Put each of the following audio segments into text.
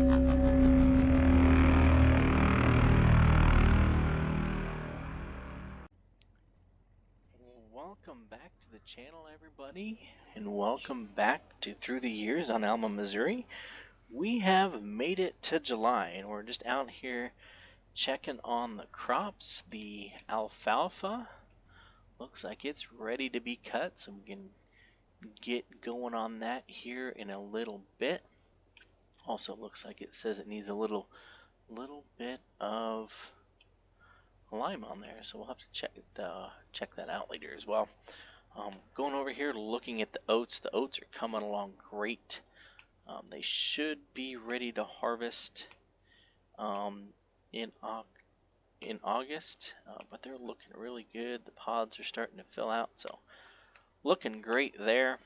Welcome back to the channel, everybody, and welcome back to Through the Years on Alma, Missouri. We have made it to July, and we're just out here checking on the crops. The alfalfa looks like it's ready to be cut, so we can get going on that here in a little bit. Also looks like it says it needs a little bit of lime on there, so we'll have to check that out later as well. Going over here looking at the oats. The oats are coming along great. They should be ready to harvest in August, but they're looking really good. The pods are starting to fill out, so looking great there.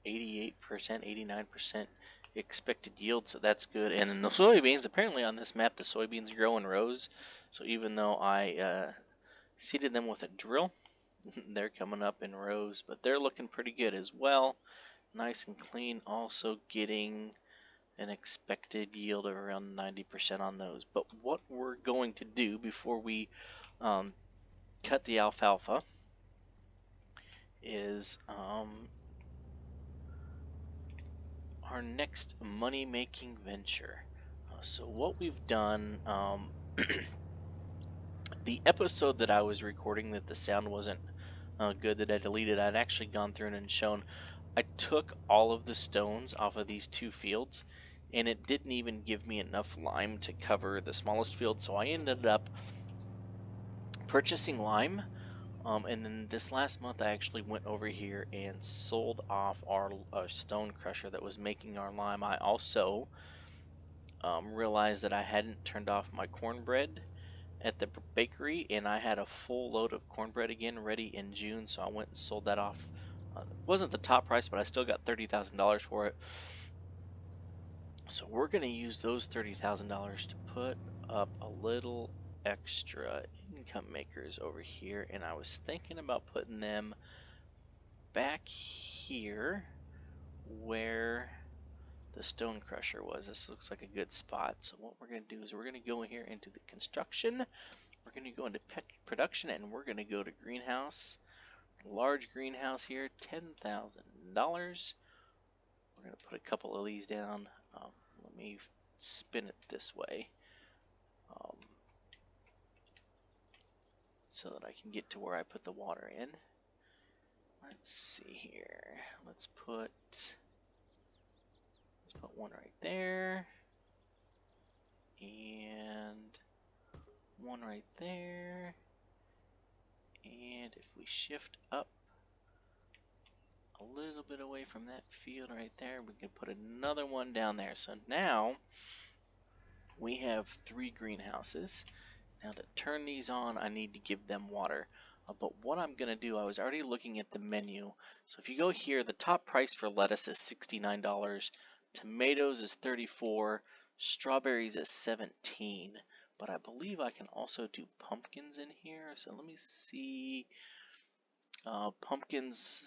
88%, 89% expected yield, so that's good. And then the soybeans, apparently on this map, the soybeans grow in rows. So even though I seeded them with a drill, they're coming up in rows, but they're looking pretty good as well. Nice and clean. Also getting an expected yield of around 90% on those. But what we're going to do before we cut the alfalfa is our next money-making venture. So what we've done, the episode that I was recording that the sound wasn't good, that I deleted, I'd actually gone through and shown I took all of the stones off of these two fields, and it didn't even give me enough lime to cover the smallest field, so I ended up purchasing lime. And then this last month I actually went over here and sold off our stone crusher that was making our lime. I also realized that I hadn't turned off my cornbread at the bakery, and I had a full load of cornbread again ready in June, so I went and sold that off. It wasn't the top price, but I still got $30,000 for it. So we're going to use those $30,000 to put up a little extra income makers over here, and I was thinking about putting them back here where the stone crusher was. This looks like a good spot. So what we're going to do is we're going to go here into the construction. We're going to go into production, and we're going to go to greenhouse. Large greenhouse here, $10,000. We're going to put a couple of these down. Let me spin it this way so that I can get to where I put the water in. Let's see here. Let's put one right there, and one right there. And if we shift up a little bit away from that field right there, we can put another one down there. So now we have 3 greenhouses. Now to turn these on, I need to give them water. But what I'm going to do, I was already looking at the menu. So if you go here, the top price for lettuce is $69. Tomatoes is $34. Strawberries is $17. But I believe I can also do pumpkins in here. So let me see. Pumpkins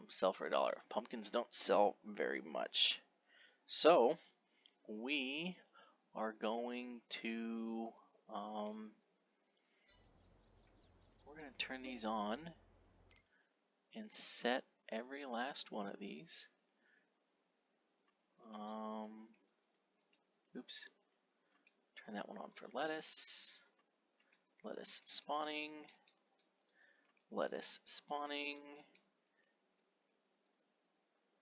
sell for $1. Pumpkins don't sell very much. So we are going to we're going to turn these on and set every last one of these. Oops. Turn that one on for lettuce. Lettuce spawning. Lettuce spawning.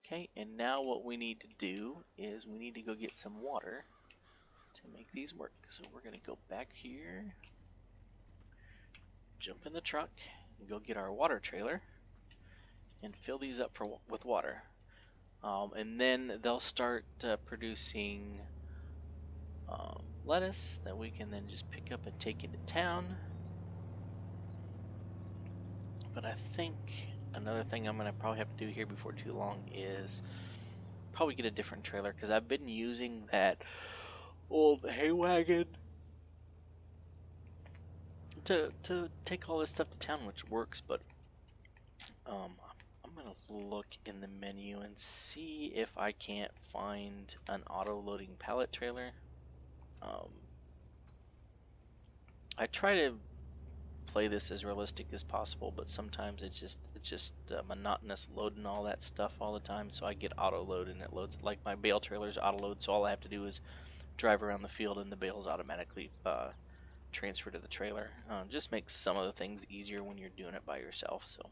Okay, and now what we need to do is we need to go get some water to make these work. So we're going to go back here, jump in the truck, and go get our water trailer and fill these up with water. And then they'll start producing lettuce that we can then just pick up and take into town. But I think another thing I'm going to probably have to do here before too long is probably get a different trailer, because I've been using that old hay wagon to take all this stuff to town, which works, but I'm I'm gonna look in the menu and see if I can't find an auto-loading pallet trailer. I try to play this as realistic as possible, but sometimes it's just monotonous loading all that stuff all the time. So I get auto-load and it loads. Like my bale trailer's auto-load, so all I have to do is drive around the field and the bales automatically transfer to the trailer. Just makes some of the things easier when you're doing it by yourself. So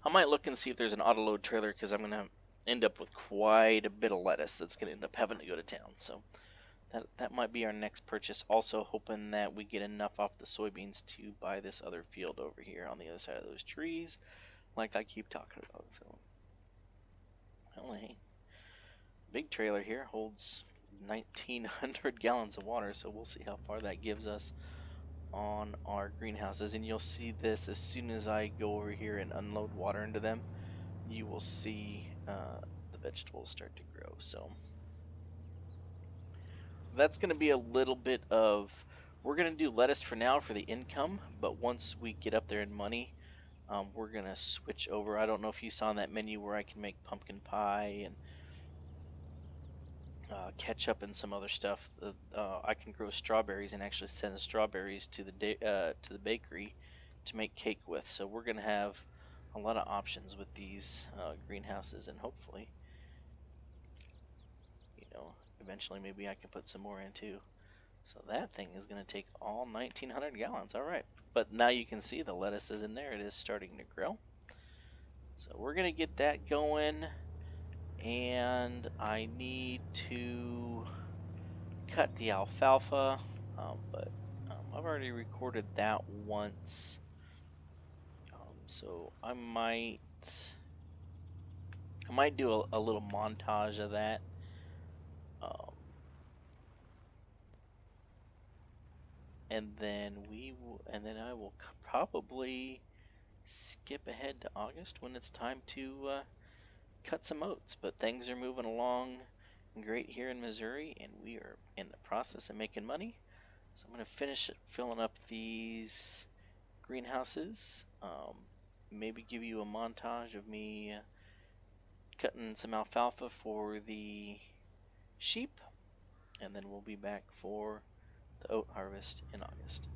I might look and see if there's an auto-load trailer, because I'm gonna end up with quite a bit of lettuce that's gonna end up having to go to town. So that might be our next purchase. Also hoping that we get enough off the soybeans to buy this other field over here on the other side of those trees, like I keep talking about. So, well, hey, big trailer here holds 1,900 gallons of water, so we'll see how far that gives us on our greenhouses. And you'll see this as soon as I go over here and unload water into them. You will see the vegetables start to grow. So that's going to be a little bit of, we're going to do lettuce for now for the income, but once we get up there in money, we're going to switch over. I don't know if you saw in that menu where I can make pumpkin pie and ketchup and some other stuff. I can grow strawberries and actually send strawberries to the bakery to make cake with. So we're going to have a lot of options with these greenhouses, and hopefully, eventually maybe I can put some more in too. So that thing is going to take all 1,900 gallons. All right, but now you can see the lettuce is in there. It is starting to grow. So we're going to get that going, and I need to cut the alfalfa, but I've already recorded that once. So I might do a little montage of that. And then I will probably skip ahead to August when it's time to cut some oats. But things are moving along great here in Missouri, and we are in the process of making money. So I'm going to finish filling up these greenhouses. Maybe give you a montage of me cutting some alfalfa for the sheep, and then we'll be back for the oat harvest in August.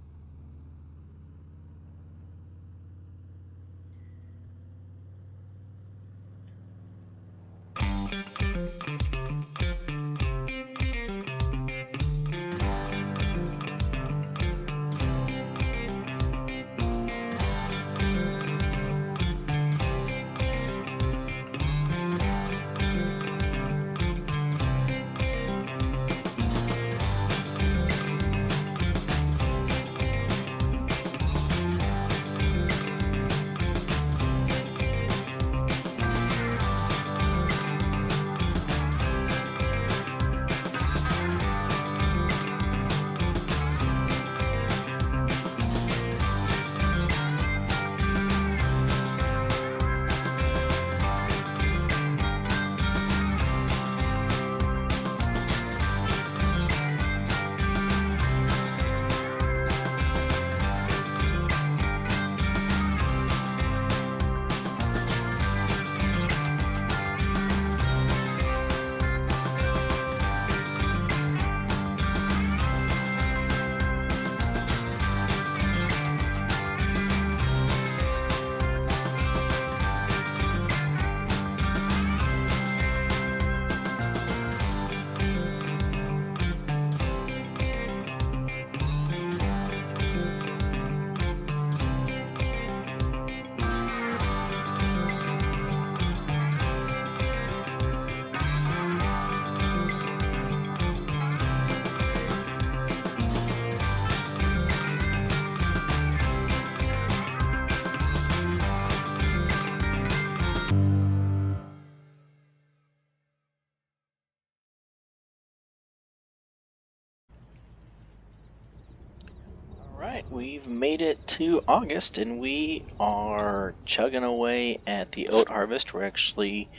Alright, we've made it to August, and we are chugging away at the oat harvest. We're actually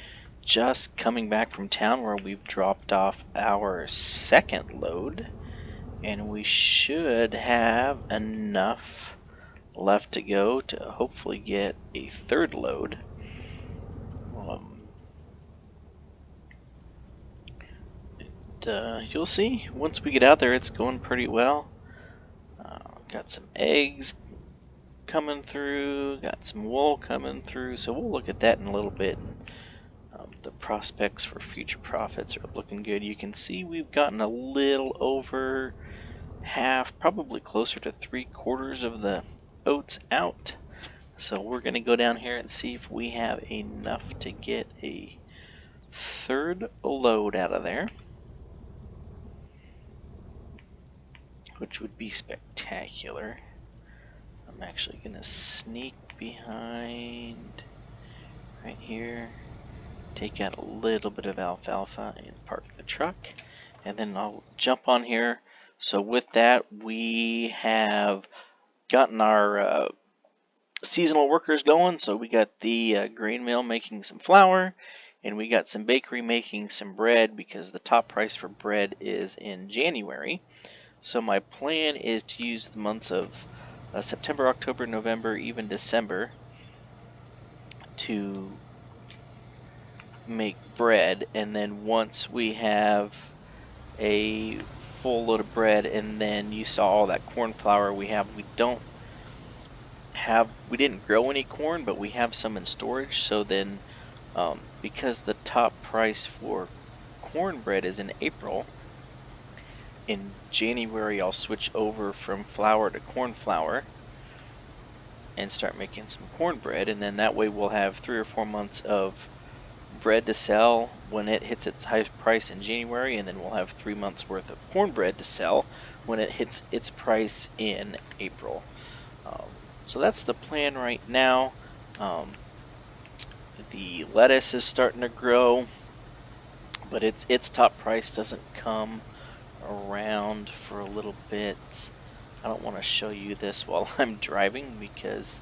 just coming back from town where we've dropped off our second load, and we should have enough left to go to hopefully get a third load. You'll see once we get out there, it's going pretty well. Got some eggs coming through, got some wool coming through, so we'll look at that in a little bit. The prospects for future profits are looking good. You can see we've gotten a little over half, probably closer to 3/4 of the oats out. So we're going to go down here and see if we have enough to get a third load out of there, which would be spectacular. I'm actually going to sneak behind right here, take out a little bit of alfalfa and park the truck, and then I'll jump on here. So with that, we have gotten our seasonal workers going. So we got the grain mill making some flour, and we got some bakery making some bread, because the top price for bread is in January. So my plan is to use the months of September, October, November, even December to make bread, and then once we have a full load of bread, and then you saw all that corn flour we have, we didn't grow any corn, but we have some in storage. So then because the top price for cornbread is in April, in January I'll switch over from flour to corn flour and start making some cornbread, and then that way we'll have 3 or 4 months of bread to sell when it hits its highest price in January, and then we'll have 3 months worth of cornbread to sell when it hits its price in April. So that's the plan right now. The lettuce is starting to grow, but its top price doesn't come around for a little bit. I don't want to show you this while I'm driving because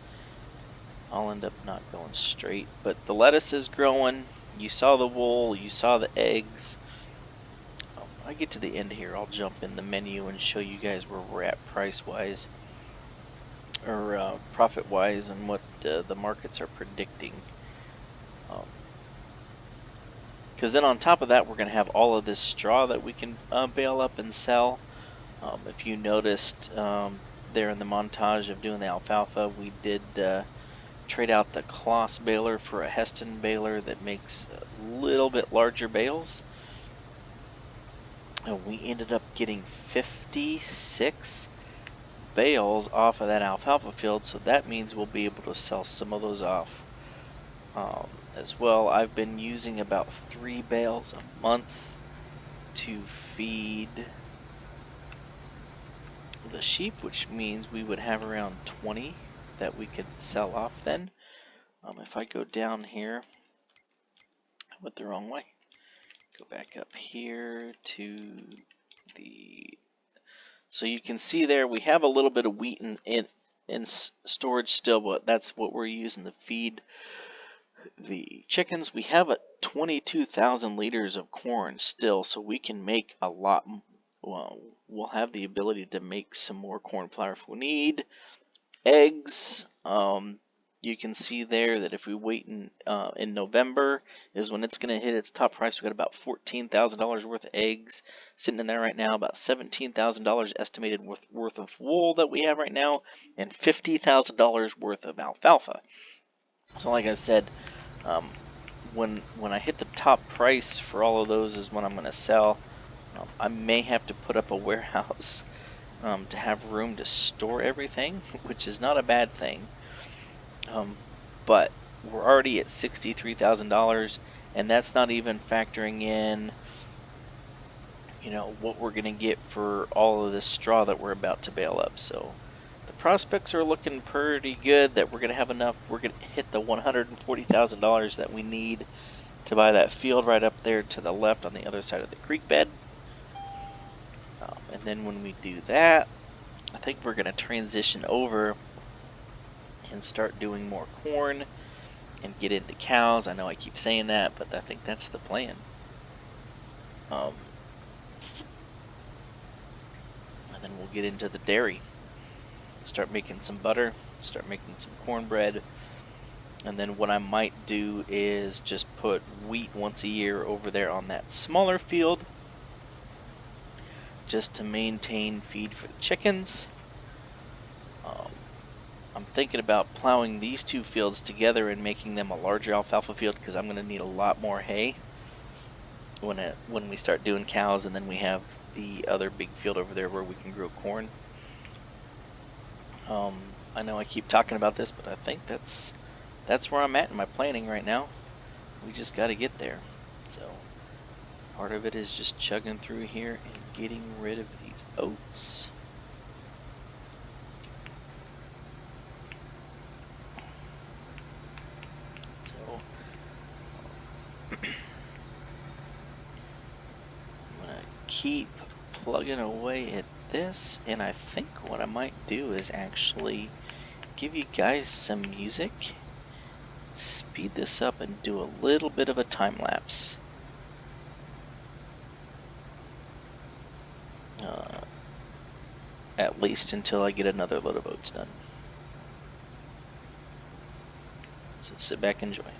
I'll end up not going straight. But the lettuce is growing. You saw the wool, you saw the eggs. When I get to the end here, I'll jump in the menu and show you guys where we're at price-wise, or profit-wise, and what the markets are predicting. Because then on top of that, we're going to have all of this straw that we can bale up and sell. If you noticed there in the montage of doing the alfalfa, we did trade out the Kloss baler for a Heston baler that makes a little bit larger bales. And we ended up getting 56 bales off of that alfalfa field, so that means we'll be able to sell some of those off as well. I've been using about 3 bales a month to feed the sheep, which means we would have around 20 that we could sell off then. If I go down here, I went the wrong way. Go back up here to the... So you can see there we have a little bit of wheat in storage still, but that's what we're using to feed the chickens. We have 22,000 liters of corn still, so we can make a lot. Well, we'll have the ability to make some more corn flour if we need. Eggs, you can see there that if we wait in November is when it's going to hit its top price. We got about $14,000 worth of eggs sitting in there right now, about $17,000 estimated worth of wool that we have right now, and $50,000 worth of alfalfa. So like I said, when I hit the top price for all of those is when I'm going to sell. I may have to put up a warehouse to have room to store everything, which is not a bad thing. But we're already at $63,000, and that's not even factoring in, you know, what we're going to get for all of this straw that we're about to bale up. So the prospects are looking pretty good that we're going to have enough. We're going to hit the $140,000 that we need to buy that field right up there to the left on the other side of the creek bed. And then when we do that, I think we're going to transition over and start doing more corn and get into cows. I know I keep saying that, but I think that's the plan. And then we'll get into the dairy. Start making some butter, start making some cornbread, And then what I might do is just put wheat once a year over there on that smaller field, just to maintain feed for the chickens. I'm thinking about plowing these two fields together and making them a larger alfalfa field, because I'm going to need a lot more hay when we start doing cows, and then we have the other big field over there where we can grow corn. I know I keep talking about this, but I think that's where I'm at in my planning right now. We just got to get there. So part of it is just chugging through here and getting rid of these oats. So I'm gonna keep plugging away at this, and I think what I might do is actually give you guys some music, speed this up, and do a little bit of a time lapse. At least until I get another load of oats done. So sit back and enjoy.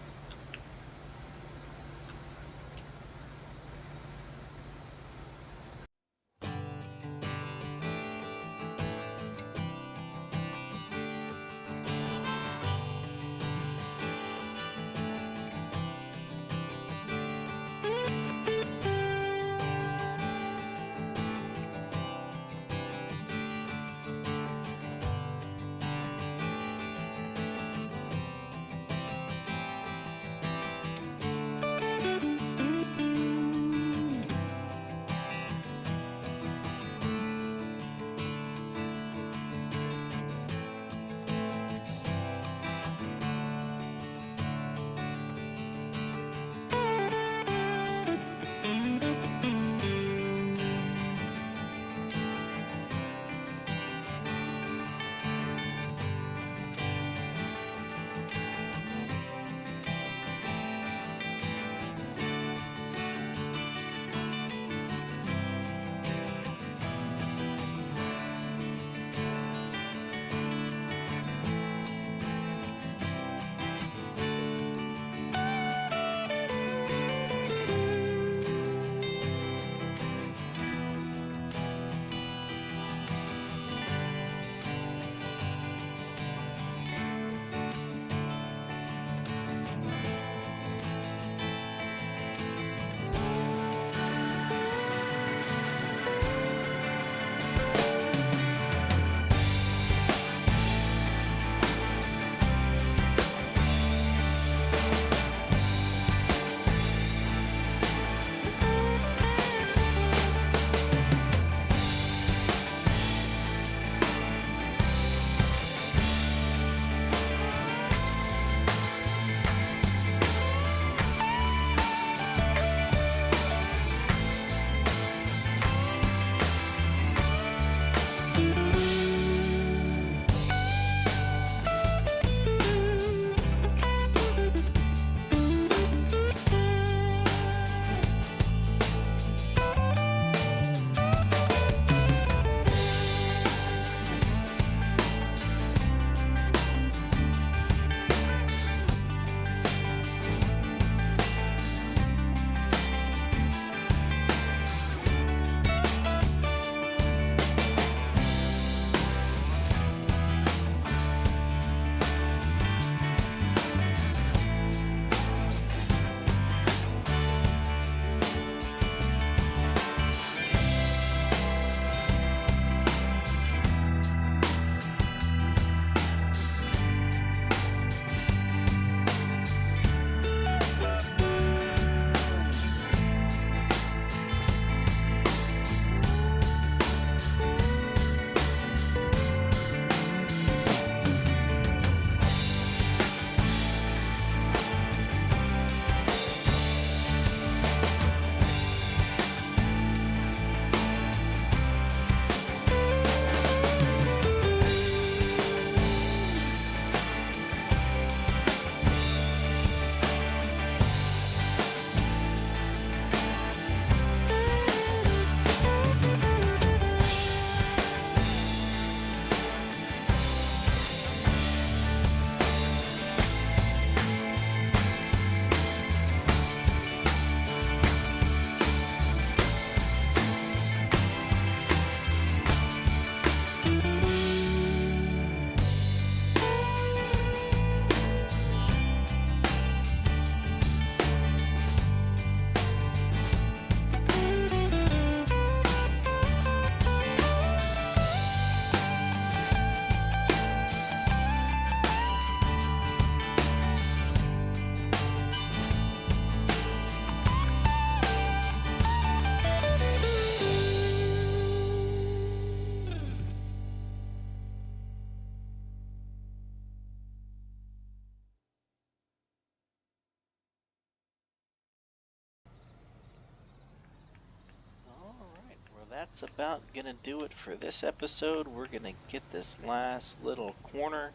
that's about gonna do it for this episode. We're gonna get this last little corner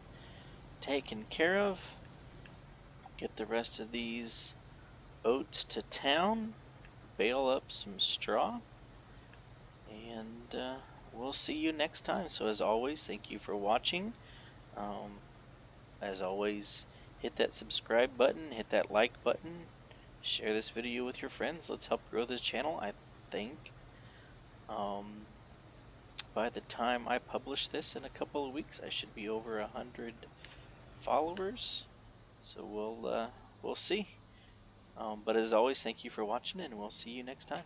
taken care of, get the rest of these oats to town, bale up some straw, and we'll see you next time. So as always, thank you for watching. As always, hit that subscribe button, hit that like button, share this video with your friends. Let's help grow this channel. I think by the time I publish this in a couple of weeks, I should be over 100 followers. So we'll see. But as always, thank you for watching, and we'll see you next time.